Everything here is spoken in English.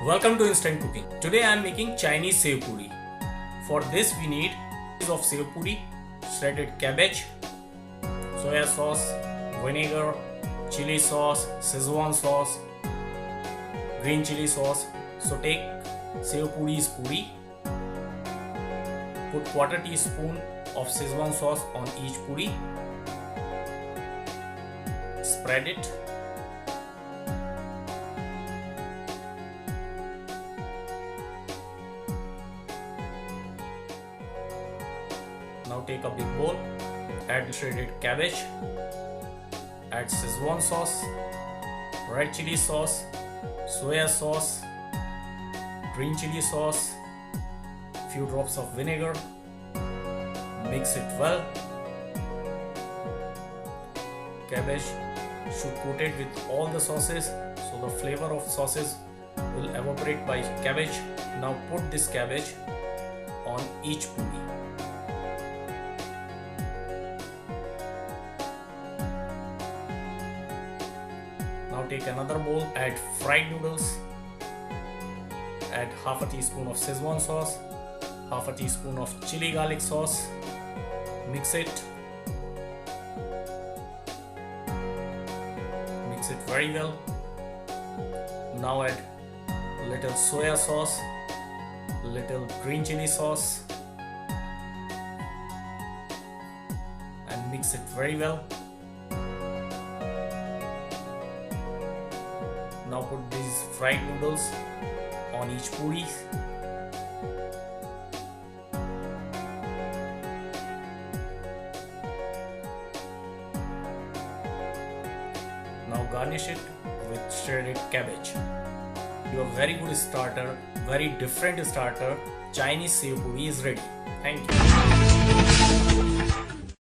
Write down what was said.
Welcome to Instant Cooking. Today I am making Chinese Sev Puri. For this we need of Sev Puri, shredded cabbage, soya sauce, vinegar, chili sauce, Szechuan sauce, green chili sauce. So take Sev Puri's puri, put quarter teaspoon of Szechuan sauce on each puri, spread it. Now take a big bowl, add shredded cabbage, add Szechuan sauce, red chili sauce, soya sauce, green chili sauce, few drops of vinegar, mix it well. Cabbage should coat it with all the sauces, so the flavor of sauces will evaporate by cabbage. Now put this cabbage on each puri. Now take another bowl, add fried noodles, add half a teaspoon of Szechuan sauce, half a teaspoon of chili garlic sauce, mix it. Mix it very well. Now add little soya sauce, little green chili sauce, and mix it very well. Now put these fried noodles on each puri. Now garnish it with shredded cabbage. Your very good starter, very different starter, Chinese Sev Puri is ready. Thank you.